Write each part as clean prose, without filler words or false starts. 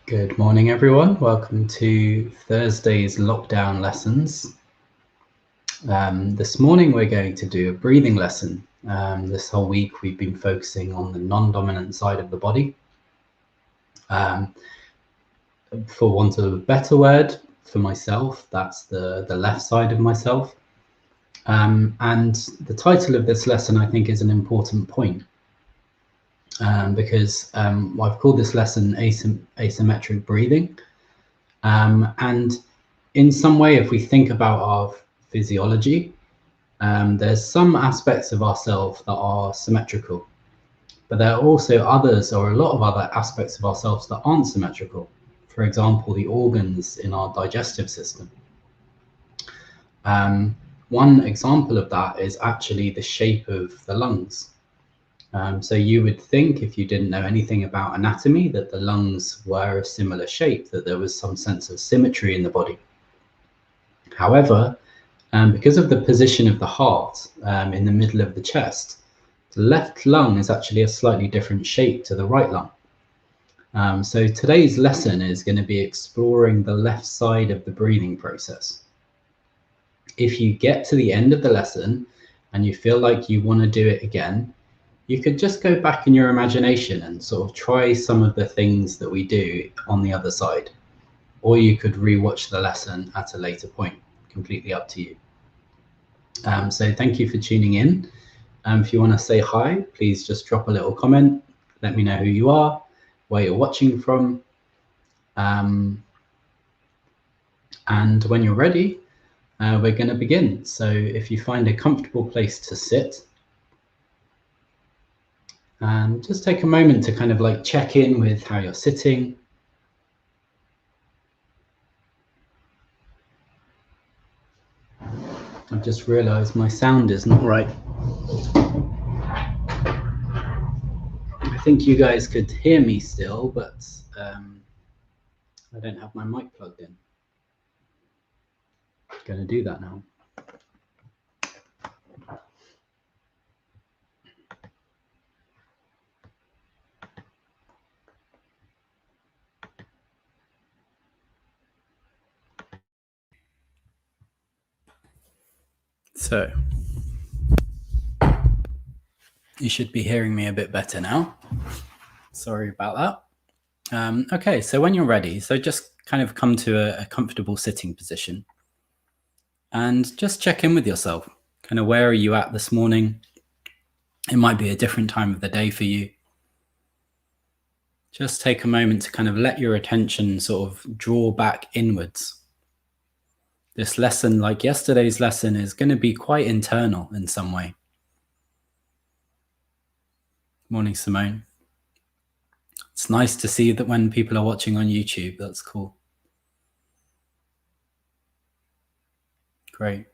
Good morning, everyone. Welcome to Thursday's lockdown lessons. This morning we're going to do a breathing lesson. This whole week we've been focusing on the non-dominant side of the body. For want of a better word, for myself, that's the left side of myself. And the title of this lesson, I think, is an important point. Because I've called this lesson asymmetric breathing. And in some way, if we think about our physiology, there's some aspects of ourselves that are symmetrical, but there are also others, or a lot of other aspects of ourselves that aren't symmetrical. For example, the organs in our digestive system. One example of that is actually the shape of the lungs. So you would think, if you didn't know anything about anatomy, that the lungs were a similar shape, that there was some sense of symmetry in the body. However, because of the position of the heart in the middle of the chest, the left lung is actually a slightly different shape to the right lung. So today's lesson is going to be exploring the left side of the breathing process. If you get to the end of the lesson and you feel like you want to do it again, you could just go back in your imagination and sort of try some of the things that we do on the other side. Or you could rewatch the lesson at a later point, completely up to you. So thank you for tuning in. If you want to say hi, please just drop a little comment. Let me know who you are, where you're watching from. And when you're ready, we're going to begin. So if you find a comfortable place to sit, and just take a moment to kind of like check in with how you're sitting. I've just realized my sound is not right. I think you guys could hear me still, but I don't have my mic plugged in. I'm going to do that now. So you should be hearing me a bit better now. Sorry about that. Okay, so when you're ready, so just kind of come to a comfortable sitting position and just check in with yourself. Kind of where are you at this morning? It might be a different time of the day for you. Just take a moment to kind of let your attention sort of draw back inwards. This lesson, like yesterday's lesson, is going to be quite internal in some way. Morning, Simone. It's nice to see that when people are watching on YouTube. That's cool. Great.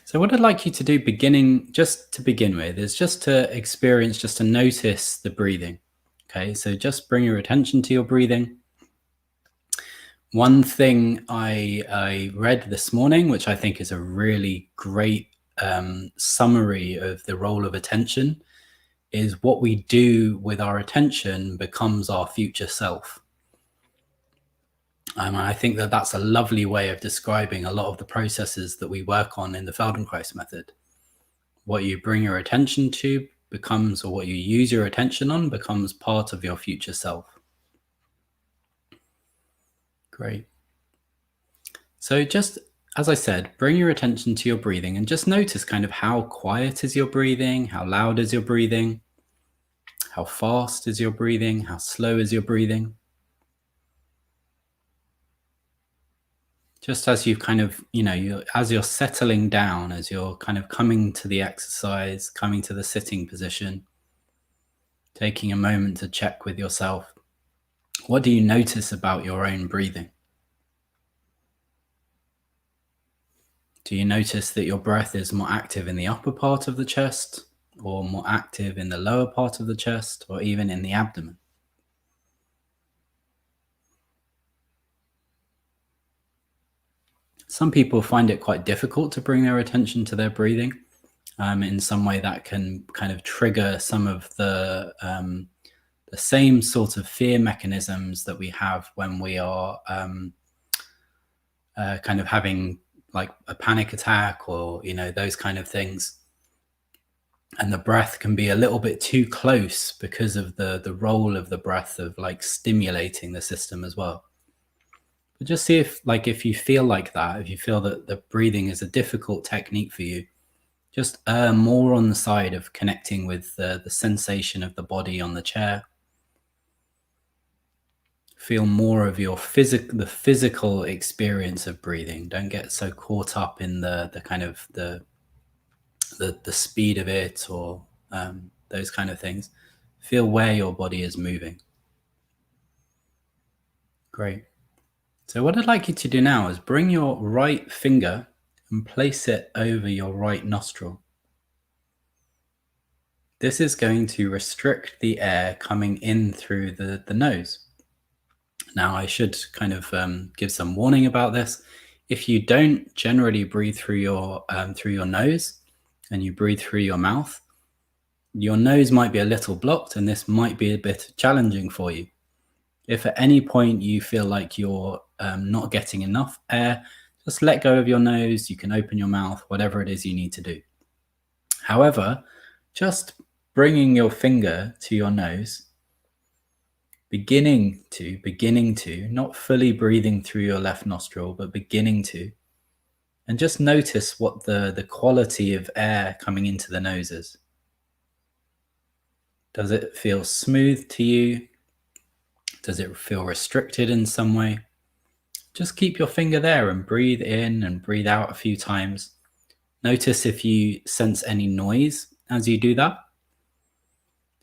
So what I'd like you to do just to begin with, is just to experience, just to notice the breathing. Okay, so just bring your attention to your breathing. One thing I read this morning, which I think is a really great summary of the role of attention, is what we do with our attention becomes our future self. I think that that's a lovely way of describing a lot of the processes that we work on in the Feldenkrais method. What you bring your attention to becomes, or what you use your attention on becomes part of your future self. Great. So just, as I said, bring your attention to your breathing and just notice kind of how quiet is your breathing, how loud is your breathing, how fast is your breathing, how slow is your breathing. Just as you've kind of, as you're settling down, as you're kind of coming to the exercise, coming to the sitting position, taking a moment to check with yourself, what do you notice about your own breathing? Do you notice that your breath is more active in the upper part of the chest, or more active in the lower part of the chest, or even in the abdomen? Some people find it quite difficult to bring their attention to their breathing. In some way that can kind of trigger some of the same sort of fear mechanisms that we have when we are kind of having like a panic attack, or those kind of things. And the breath can be a little bit too close because of the role of the breath of like stimulating the system as well. But just see if you feel like that, if you feel that the breathing is a difficult technique for you, just err more on the side of connecting with the sensation of the body on the chair. Feel more of your the physical experience of breathing. Don't get so caught up in the kind of the speed of it, or those kind of things. Feel where your body is moving. Great. So what I'd like you to do now is bring your right finger and place it over your right nostril. This is going to restrict the air coming in through the nose. Now, I should kind of give some warning about this. If you don't generally breathe through your nose and you breathe through your mouth, your nose might be a little blocked, and this might be a bit challenging for you. If at any point you feel like you're not getting enough air, just let go of your nose. You can open your mouth, whatever it is you need to do. However, just bringing your finger to your nose, beginning to, not fully breathing through your left nostril, but beginning to, and just notice what the quality of air coming into the nose is. Does it feel smooth to you? Does it feel restricted in some way? Just keep your finger there and breathe in and breathe out a few times. Notice if you sense any noise as you do that.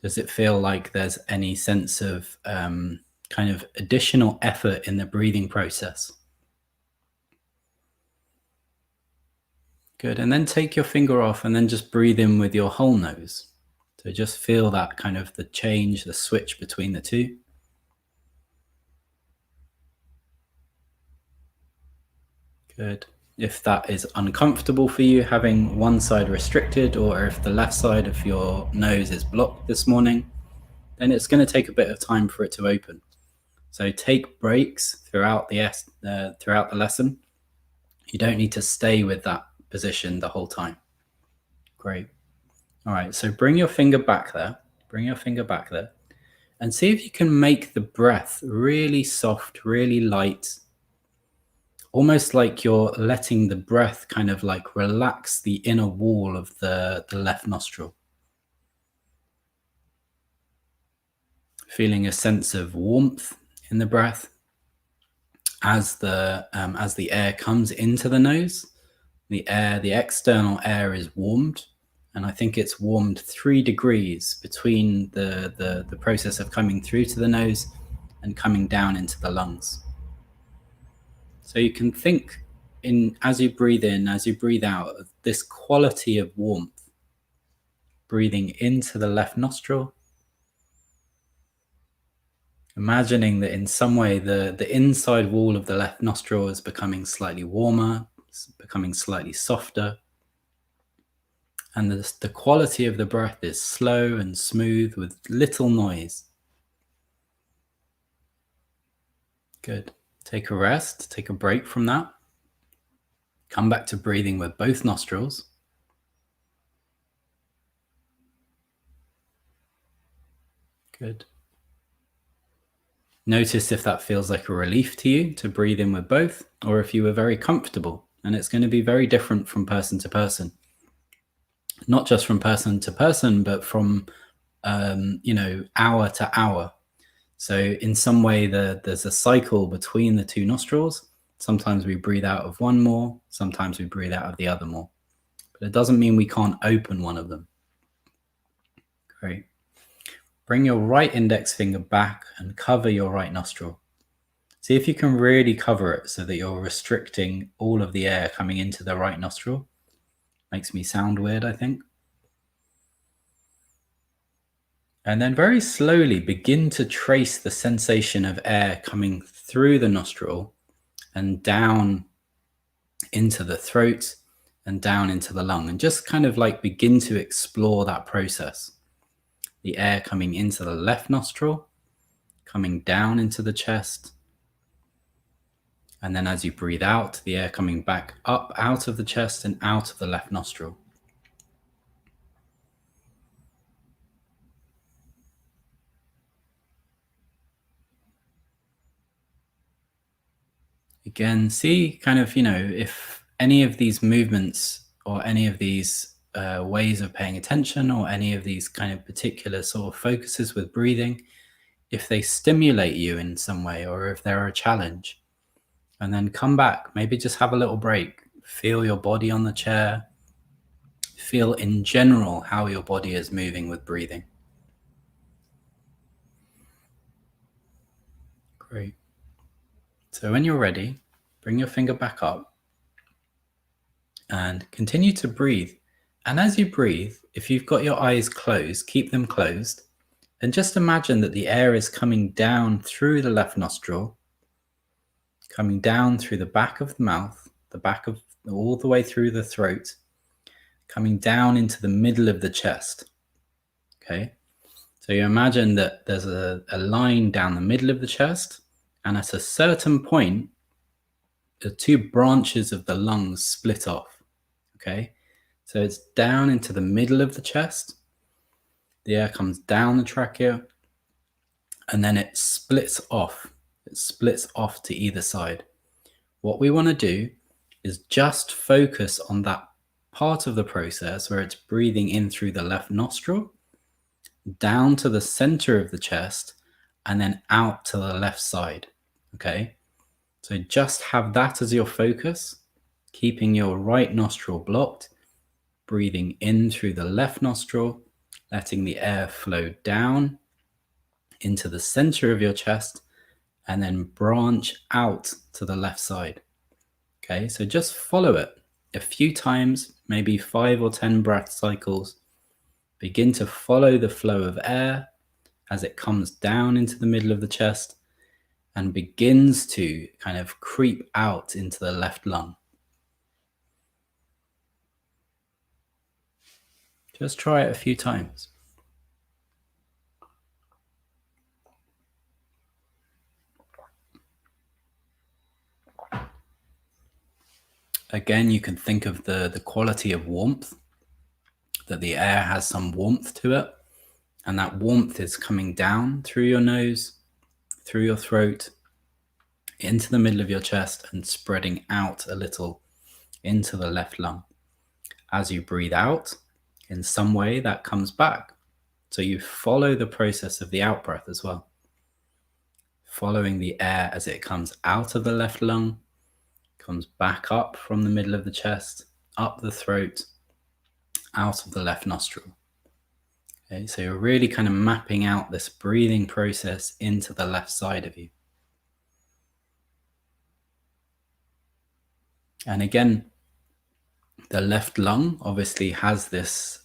Does it feel like there's any sense of kind of additional effort in the breathing process? Good. And then take your finger off and then just breathe in with your whole nose. So just feel that kind of the change, the switch between the two. Good. If that is uncomfortable for you, having one side restricted, or if the left side of your nose is blocked this morning, then it's going to take a bit of time for it to open. So take breaks throughout the lesson. You don't need to stay with that position the whole time. Great. All right, so bring your finger back there. And see if you can make the breath really soft, really light, almost like you're letting the breath kind of like relax the inner wall of the left nostril. Feeling a sense of warmth in the breath as the air comes into the nose. The external air is warmed, and I think it's warmed 3 degrees between the process of coming through to the nose and coming down into the lungs. So you can think as you breathe in, as you breathe out, of this quality of warmth, breathing into the left nostril, imagining that in some way the inside wall of the left nostril is becoming slightly warmer, becoming slightly softer, and the quality of the breath is slow and smooth with little noise. Good. Take a rest, take a break from that. Come back to breathing with both nostrils. Good. Notice if that feels like a relief to you to breathe in with both, or if you were very comfortable. And it's going to be very different from person to person. Not just from person to person, but from hour to hour. So in some way, there's a cycle between the 2 nostrils. Sometimes we breathe out of one more, sometimes we breathe out of the other more. But it doesn't mean we can't open one of them. Great. Bring your right index finger back and cover your right nostril. See if you can really cover it so that you're restricting all of the air coming into the right nostril. Makes me sound weird, I think. And then very slowly begin to trace the sensation of air coming through the nostril and down into the throat and down into the lung, and just kind of like begin to explore that process. the air coming into the left nostril, coming down into the chest. And then as you breathe out, the air coming back up out of the chest and out of the left nostril. Again, see kind of, if any of these movements or any of these ways of paying attention or any of these kind of particular sort of focuses with breathing, if they stimulate you in some way or if they're a challenge. And then come back, maybe just have a little break. Feel your body on the chair. Feel in general how your body is moving with breathing. Great. So when you're ready, bring your finger back up and continue to breathe. And as you breathe, if you've got your eyes closed, keep them closed. And just imagine that the air is coming down through the left nostril, coming down through the back of the mouth, all the way through the throat, coming down into the middle of the chest. Okay. So you imagine that there's a line down the middle of the chest, and at a certain point, the two branches of the lungs split off. Okay. So it's down into the middle of the chest. The air comes down the trachea, and then it splits off. It splits off to either side. What we want to do is just focus on that part of the process where it's breathing in through the left nostril, down to the center of the chest, and then out to the left side. Okay? So just have that as your focus, keeping your right nostril blocked, breathing in through the left nostril, letting the air flow down into the center of your chest, and then branch out to the left side. Okay, so just follow it a few times, maybe 5 or 10 breath cycles. Begin to follow the flow of air as it comes down into the middle of the chest and begins to kind of creep out into the left lung. Just try it a few times. Again, you can think of the quality of warmth, that the air has some warmth to it, and that warmth is coming down through your nose, through your throat, into the middle of your chest and spreading out a little into the left lung. As you breathe out, in some way that comes back. So you follow the process of the out breath as well. Following the air as it comes out of the left lung, comes back up from the middle of the chest, up the throat, out of the left nostril. Okay, so you're really kind of mapping out this breathing process into the left side of you. And again, the left lung obviously has this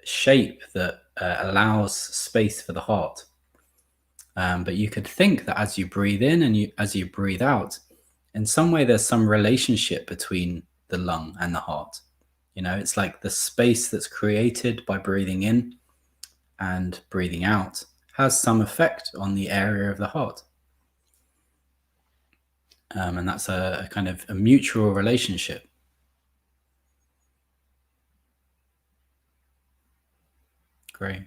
shape that allows space for the heart. But you could think that as you breathe in and as you breathe out, in some way there's some relationship between the lung and the heart. It's like the space that's created by breathing in and breathing out has some effect on the area of the heart. And that's a kind of a mutual relationship. Great.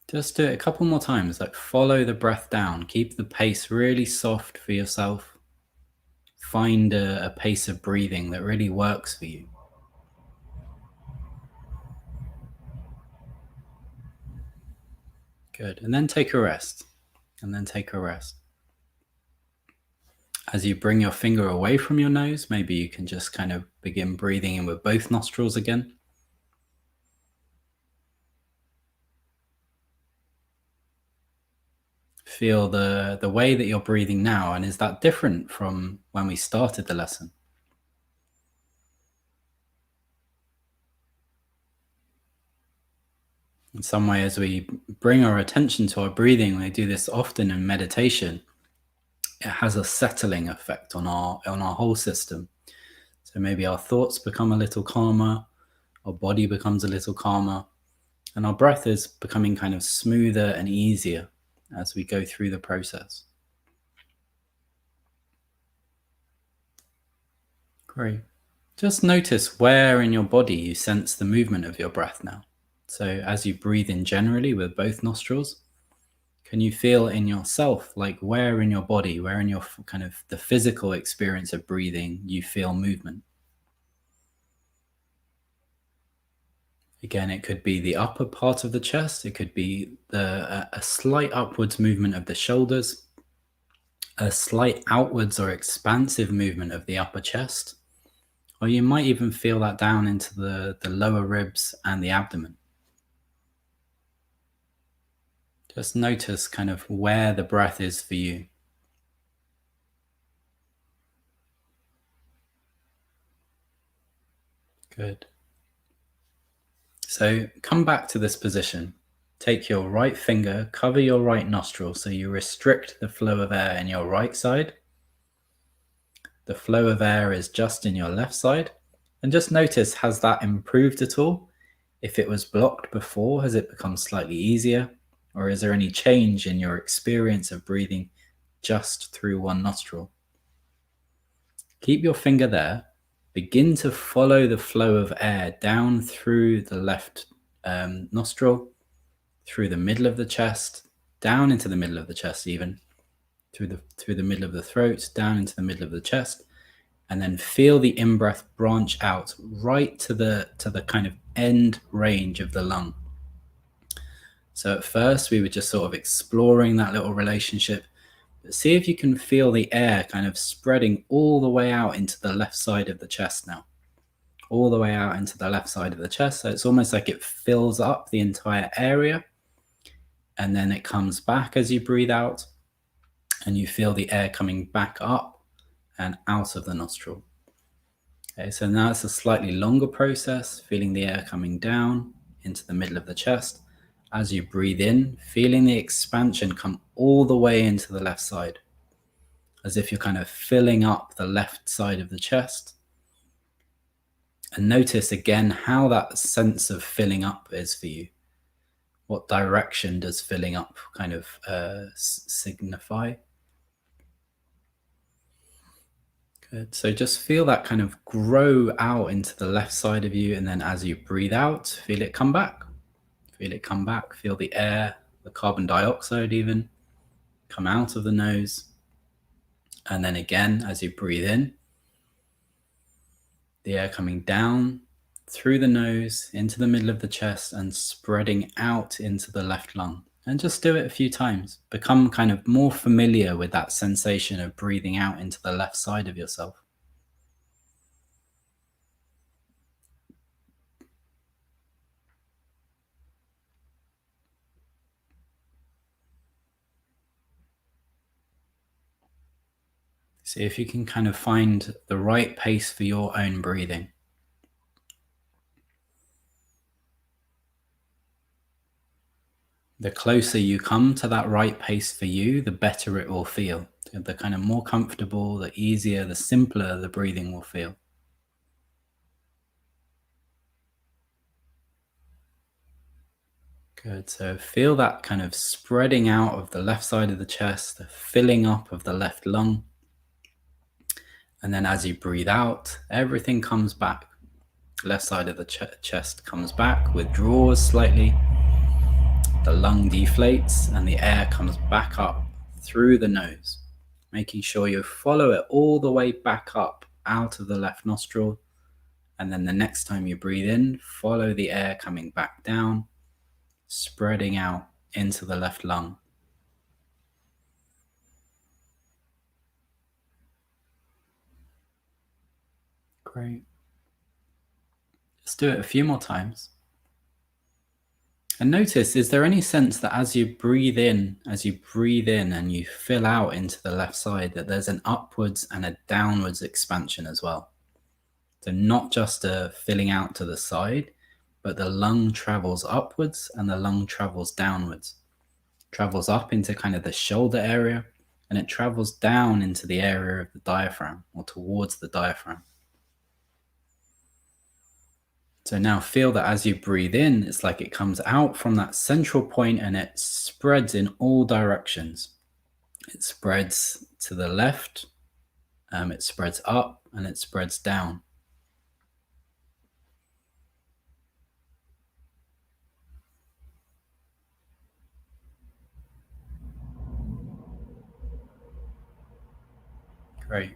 Just do it a couple more times, like follow the breath down. Keep the pace really soft for yourself. Find a pace of breathing that really works for you. Good. And then take a rest. As you bring your finger away from your nose, maybe you can just kind of begin breathing in with both nostrils again. Feel the way that you're breathing now, and is that different from when we started the lesson? In some way, as we bring our attention to our breathing, we do this often in meditation, it has a settling effect on our whole system. So maybe our thoughts become a little calmer, our body becomes a little calmer, And our breath is becoming kind of smoother and easier as we go through the process. Great. Just notice where in your body you sense the movement of your breath now. So as you breathe in generally with both nostrils, can you feel in yourself, like where in your body, where in your kind of the physical experience of breathing, you feel movement? Again, it could be the upper part of the chest. It could be a slight upwards movement of the shoulders, a slight outwards or expansive movement of the upper chest, or you might even feel that down into the lower ribs and the abdomen. Just notice kind of where the breath is for you. Good. So come back to this position. Take your right finger, cover your right nostril so you restrict the flow of air in your right side. The flow of air is just in your left side. And just notice, has that improved at all? If it was blocked before, has it become slightly easier? Or is there any change in your experience of breathing just through one nostril? Keep your finger there. Begin to follow the flow of air down through the left nostril, through the middle of the chest, down into the middle of the chest even, through the middle of the throat, down into the middle of the chest, and then feel the in-breath branch out right to the kind of end range of the lung. So at first we were just sort of exploring that little relationship, but see if you can feel the air kind of spreading all the way out into the left side of the chest now. All the way out into the left side of the chest. So it's almost like it fills up the entire area, and then it comes back as you breathe out, and you feel the air coming back up and out of the nostril. Okay, so now it's a slightly longer process, feeling the air coming down into the middle of the chest. As you breathe in, feeling the expansion come all the way into the left side, as if you're kind of filling up the left side of the chest. And notice again how that sense of filling up is for you. What direction does filling up kind of signify? Good. So just feel that kind of grow out into the left side of you. And then as you breathe out, feel it come back. Feel it come back. Feel the air, the carbon dioxide even, come out of the nose. And then again, as you breathe in, the air coming down through the nose into the middle of the chest and spreading out into the left lung. And just do it a few times. Become kind of more familiar with that sensation of breathing out into the left side of yourself. See if you can kind of find the right pace for your own breathing. The closer you come to that right pace for you, the better it will feel. The kind of more comfortable, the easier, the simpler the breathing will feel. Good. So feel that kind of spreading out of the left side of the chest, the filling up of the left lung. And then as you breathe out, everything comes back. Left side of the chest comes back, withdraws slightly. The lung deflates and the air comes back up through the nose, making sure you follow it all the way back up out of the left nostril. And then the next time you breathe in, follow the air coming back down, spreading out into the left lung. Great. Let's do it a few more times. And notice, is there any sense that as you breathe in and you fill out into the left side, that there's an upwards and a downwards expansion as well? So not just a filling out to the side, but the lung travels upwards and the lung travels downwards. Travels up into kind of the shoulder area, and it travels down into the area of the diaphragm or towards the diaphragm. So now feel that as you breathe in, it's like it comes out from that central point and it spreads in all directions. It spreads to the left, it spreads up, and it spreads down. Great.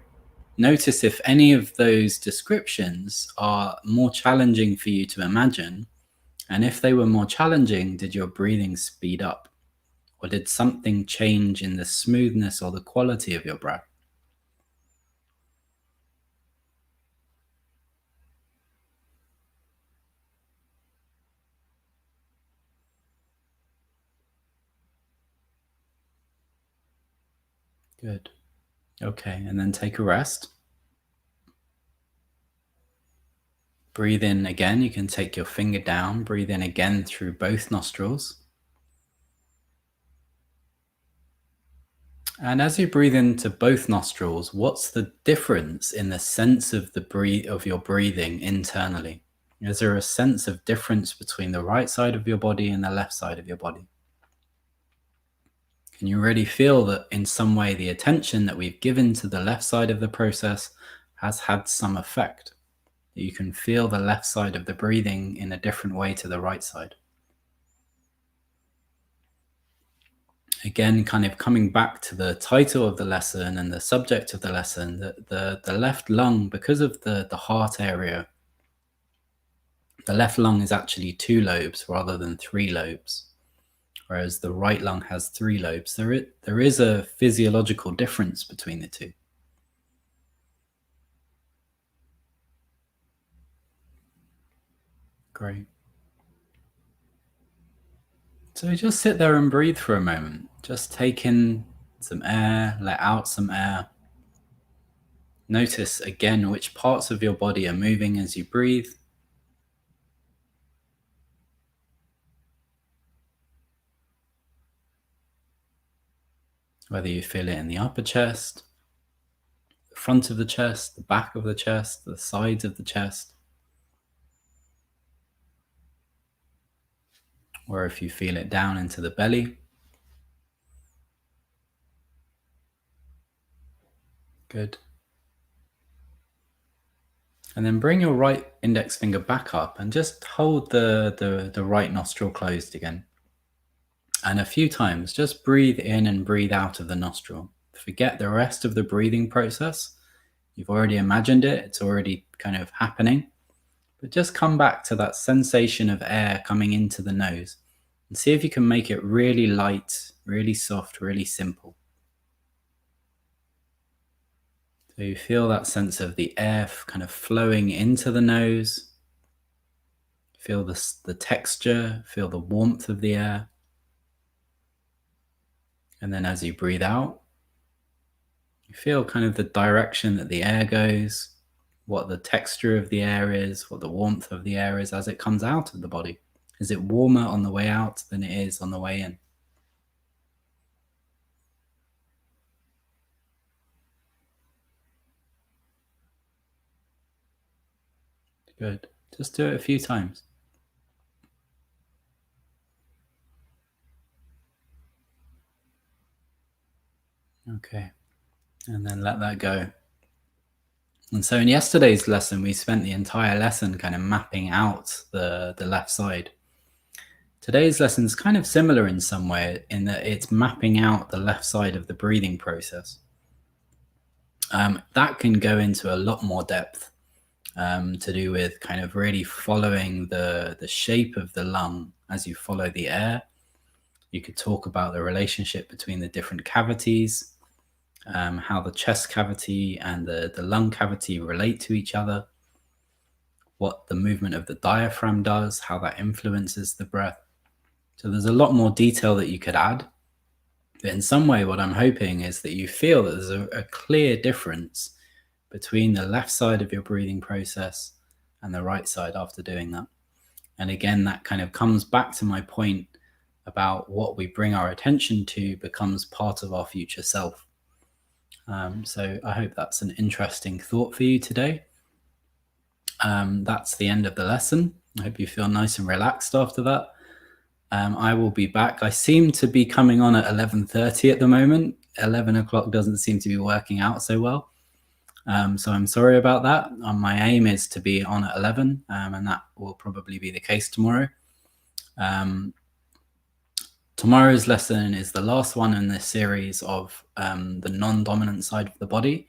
Notice if any of those descriptions are more challenging for you to imagine, and if they were more challenging, did your breathing speed up? Or did something change in the smoothness or the quality of your breath? Good. Okay, and then take a rest. Breathe in again. You can take your finger down. Breathe in again through both nostrils. And as you breathe into both nostrils, what's the difference in the sense of your breathing internally? Is there a sense of difference between the right side of your body and the left side of your body? Can you really feel that in some way the attention that we've given to the left side of the process has had some effect? That you can feel the left side of the breathing in a different way to the right side? Again, kind of coming back to the title of the lesson and the subject of the lesson, the left lung, because of the heart area, the left lung is actually 2 lobes rather than 3 lobes, whereas the right lung has 3 lobes. There is a physiological difference between the two. Great. So just sit there and breathe for a moment. Just take in some air, let out some air. Notice again which parts of your body are moving as you breathe. Whether you feel it in the upper chest, the front of the chest, the back of the chest, the sides of the chest, or if you feel it down into the belly. Good. And then bring your right index finger back up and just hold the right nostril closed again. And a few times, just breathe in and breathe out of the nostril. Forget the rest of the breathing process. You've already imagined it. It's already kind of happening. But just come back to that sensation of air coming into the nose and see if you can make it really light, really soft, really simple. So you feel that sense of the air kind of flowing into the nose. Feel the texture, feel the warmth of the air. And then as you breathe out, you feel kind of the direction that the air goes, what the texture of the air is, what the warmth of the air is as it comes out of the body. Is it warmer on the way out than it is on the way in? Good. Just do it a few times. Okay. And then let that go. And so in yesterday's lesson, we spent the entire lesson kind of mapping out the left side. Today's lesson is kind of similar in some way in that it's mapping out the left side of the breathing process. That can go into a lot more depth to do with kind of really following the shape of the lung as you follow the air. You could talk about the relationship between the different cavities, how the chest cavity and the lung cavity relate to each other, what the movement of the diaphragm does, how that influences the breath. So there's a lot more detail that you could add. But in some way, what I'm hoping is that you feel that there's a clear difference between the left side of your breathing process and the right side after doing that. And again, that kind of comes back to my point about what we bring our attention to becomes part of our future self. So I hope that's an interesting thought for you today. that's the end of the lesson. I hope you feel nice and relaxed after that. I will be back. I seem to be coming on at 11:30 at the moment. 11 o'clock doesn't seem to be working out so well. So I'm sorry about that. My aim is to be on at 11, and that will probably be the case tomorrow. Tomorrow's lesson is the last one in this series of the non-dominant side of the body,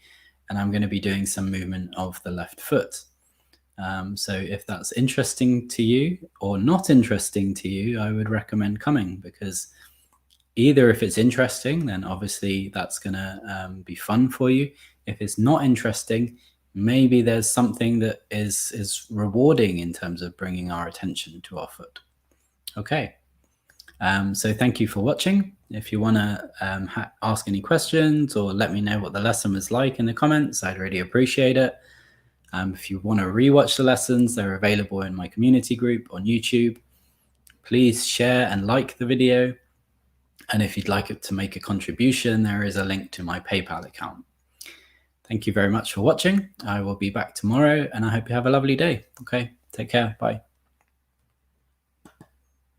and I'm going to be doing some movement of the left foot. So if that's interesting to you or not interesting to you, I would recommend coming, because either if it's interesting, then obviously that's going to be fun for you. If it's not interesting, maybe there's something that is rewarding in terms of bringing our attention to our foot. Okay. So thank you for watching. If you want to ask any questions or let me know what the lesson was like in the comments, I'd really appreciate it. If you want to rewatch the lessons, they're available in my community group on YouTube. Please share and like the video. And if you'd like it to make a contribution, there is a link to my PayPal account. Thank you very much for watching. I will be back tomorrow, and I hope you have a lovely day. Okay, take care. Bye.